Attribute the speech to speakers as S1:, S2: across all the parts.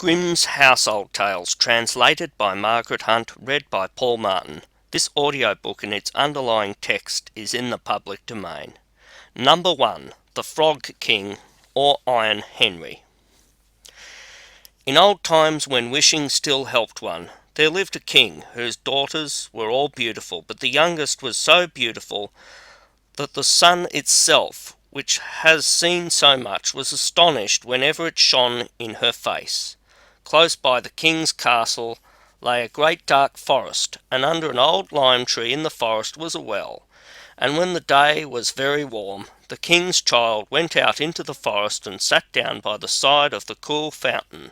S1: Grimm's Household Tales, translated by Margaret Hunt, read by Paul Martin. This audiobook and its underlying text is in the public domain. Number 1. The Frog King, or Iron Henry. In old times, when wishing still helped one, there lived a king whose daughters were all beautiful, but the youngest was so beautiful that the sun itself, which has seen so much, was astonished whenever it shone in her face. Close by the king's castle lay a great dark forest, and under an old lime tree in the forest was a well. And when the day was very warm, the king's child went out into the forest and sat down by the side of the cool fountain.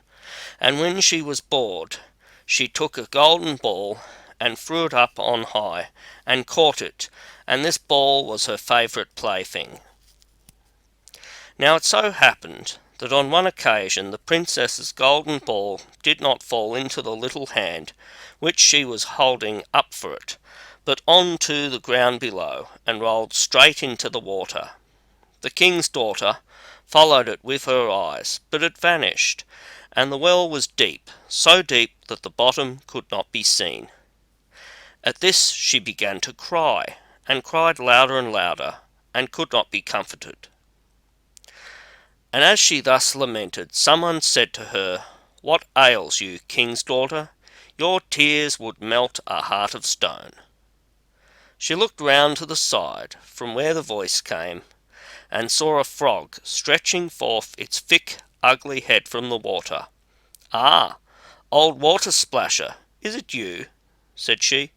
S1: And when she was bored, she took a golden ball and threw it up on high, and caught it, and this ball was her favourite plaything. Now it so happened that on one occasion the princess's golden ball did not fall into the little hand which she was holding up for it, but on to the ground below, and rolled straight into the water. The king's daughter followed it with her eyes, but it vanished, and the well was deep, so deep that the bottom could not be seen. At this she began to cry, and cried louder and louder, and could not be comforted. And as she thus lamented, someone said to her, "What ails you, king's daughter? Your tears would melt a heart of stone." She looked round to the side, from where the voice came, and saw a frog stretching forth its thick, ugly head from the water. "Ah, old water splasher, is it you?" said she.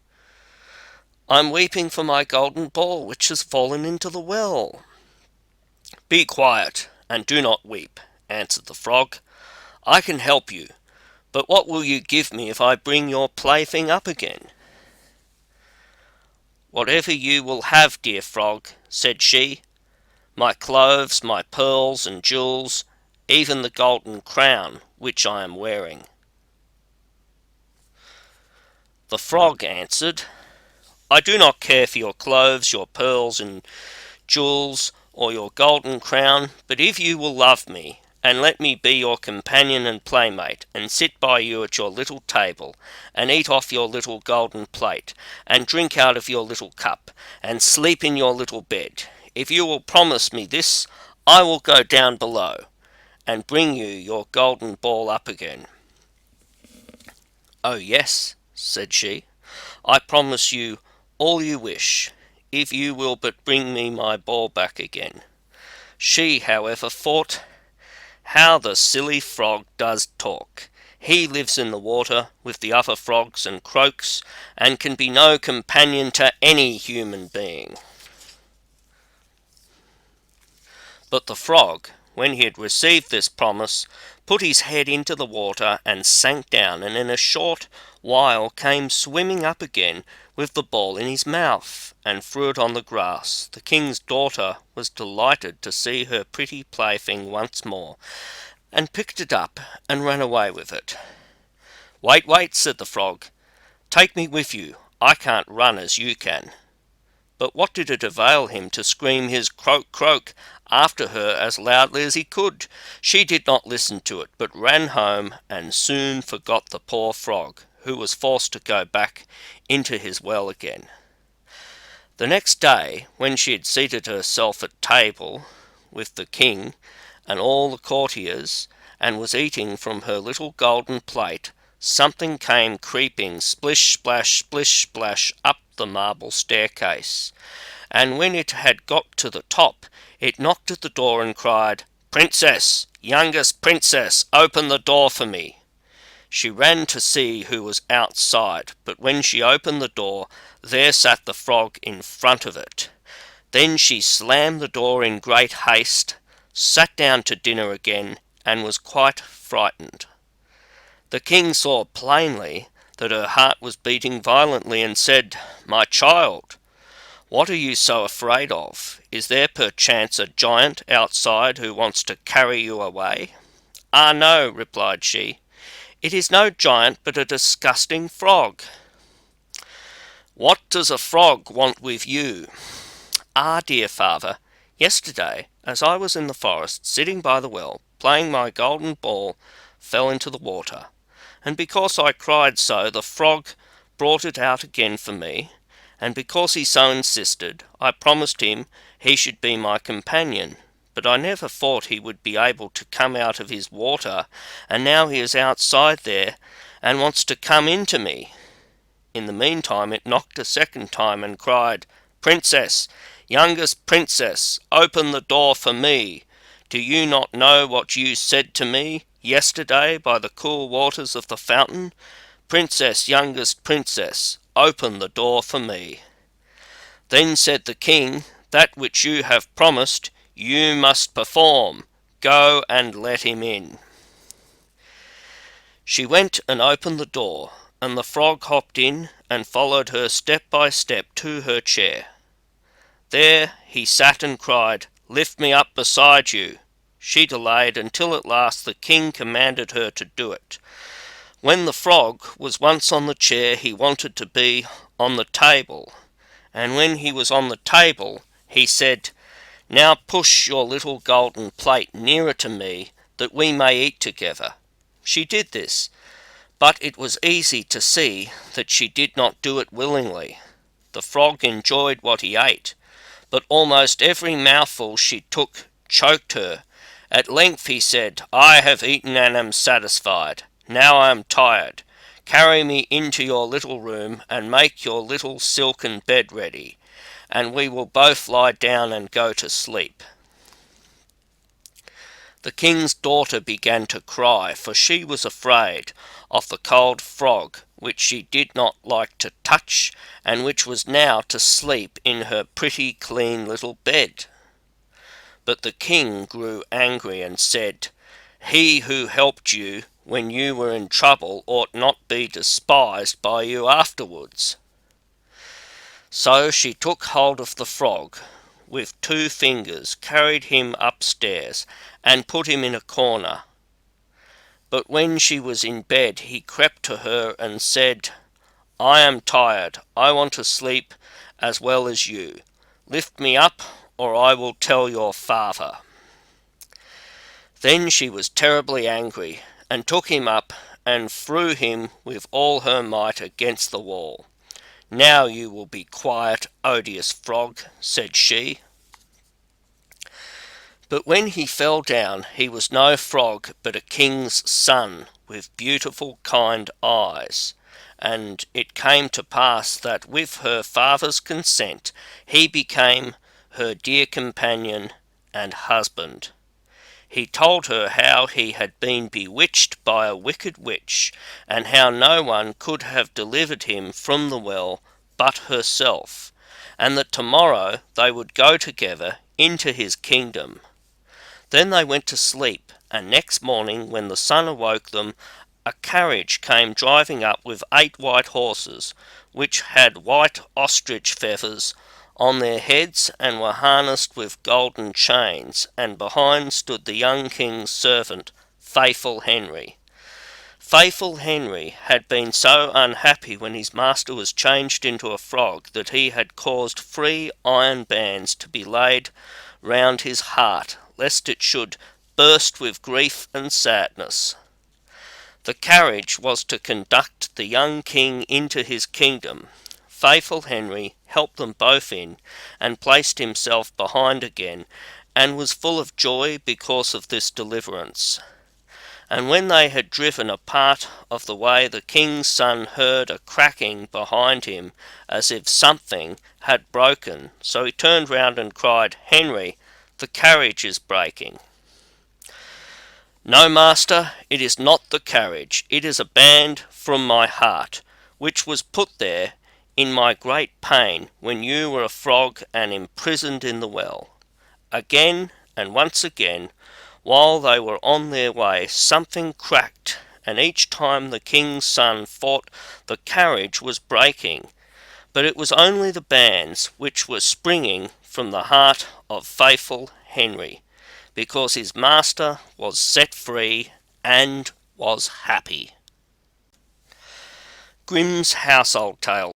S1: "I'm weeping for my golden ball which has fallen into the well." "Be quiet, and do not weep," answered the frog. "I can help you, but what will you give me if I bring your plaything up again?" "Whatever you will have, dear frog," said she. "My clothes, my pearls and jewels, even the golden crown which I am wearing." The frog answered, "I do not care for your clothes, your pearls and jewels, or your golden crown, but if you will love me, and let me be your companion and playmate, and sit by you at your little table, and eat off your little golden plate, and drink out of your little cup, and sleep in your little bed, if you will promise me this, I will go down below, and bring you your golden ball up again." "Oh yes," said she, "I promise you all you wish, if you will but bring me my ball back again." She, however, thought, "How the silly frog does talk! He lives in the water with the other frogs and croaks, and can be no companion to any human being." But the frog, when he had received this promise, put his head into the water and sank down, and in a short while came swimming up again with the ball in his mouth, and threw it on the grass. The king's daughter was delighted to see her pretty plaything once more, and picked it up and ran away with it. "Wait, wait," said the frog. "Take me with you. I can't run as you can." But what did it avail him to scream his croak, croak after her as loudly as he could? She did not listen to it, but ran home, and soon forgot the poor frog, who was forced to go back into his well again. The next day, when she had seated herself at table with the king and all the courtiers, and was eating from her little golden plate, something came creeping splish splash splash up the marble staircase, and when it had got to the top, it knocked at the door and cried, "Princess, youngest princess, open the door for me." She ran to see who was outside, but when she opened the door, there sat the frog in front of it. Then she slammed the door in great haste, sat down to dinner again, and was quite frightened. The king saw plainly that her heart was beating violently, and said, "My child, what are you so afraid of? Is there perchance a giant outside who wants to carry you away?" "Ah, no," replied she, "it is no giant, but a disgusting frog." "What does a frog want with you?" "Ah, dear father, yesterday, as I was in the forest, sitting by the well, playing my golden ball fell into the water, and because I cried so, the frog brought it out again for me, and because he so insisted, I promised him he should be my companion. But I never thought he would be able to come out of his water, and now he is outside there and wants to come into me." In the meantime it knocked a second time and cried, "Princess, youngest princess, open the door for me. Do you not know what you said to me yesterday by the cool waters of the fountain? Princess, youngest princess, open the door for me." Then said the king, "That which you have promised, you must perform. Go and let him in." She went and opened the door, and the frog hopped in and followed her step by step to her chair. There he sat and cried, "Lift me up beside you." She delayed until at last the king commanded her to do it. When the frog was once on the chair, he wanted to be on the table, and when he was on the table, he said, "Now push your little golden plate nearer to me, that we may eat together." She did this, but it was easy to see that she did not do it willingly. The frog enjoyed what he ate, but almost every mouthful she took choked her. At length he said, "I have eaten and am satisfied. Now I am tired. Carry me into your little room and make your little silken bed ready, and we will both lie down and go to sleep." The king's daughter began to cry, for she was afraid of the cold frog, which she did not like to touch, and which was now to sleep in her pretty clean little bed. But the king grew angry and said, "He who helped you when you were in trouble ought not be despised by you afterwards." So she took hold of the frog with 2 fingers, carried him upstairs, and put him in a corner. But when she was in bed, he crept to her and said, "I am tired. I want to sleep as well as you. Lift me up, or I will tell your father." Then she was terribly angry, and took him up and threw him with all her might against the wall. "Now you will be quiet, odious frog," said she. But when he fell down, he was no frog, but a king's son, with beautiful kind eyes. And it came to pass that with her father's consent he became her dear companion and husband. He told her how he had been bewitched by a wicked witch, and how no one could have delivered him from the well but herself, and that tomorrow they would go together into his kingdom. Then they went to sleep, and next morning when the sun awoke them, a carriage came driving up with 8 white horses, which had white ostrich feathers on their heads and were harnessed with golden chains, and behind stood the young king's servant, Faithful Henry. Faithful Henry had been so unhappy when his master was changed into a frog that he had caused 3 iron bands to be laid round his heart, lest it should burst with grief and sadness. The carriage was to conduct the young king into his kingdom. Faithful Henry helped them both in, and placed himself behind again, and was full of joy because of this deliverance. And when they had driven a part of the way, the king's son heard a cracking behind him, as if something had broken. So he turned round and cried, "Henry, the carriage is breaking." "No, master, it is not the carriage. It is a band from my heart, which was put there in my great pain when you were a frog and imprisoned in the well." Again and once again, while they were on their way, something cracked, and each time the king's son thought the carriage was breaking, but it was only the bands which were springing from the heart of Faithful Henry, because his master was set free and was happy. Grimm's Household Tales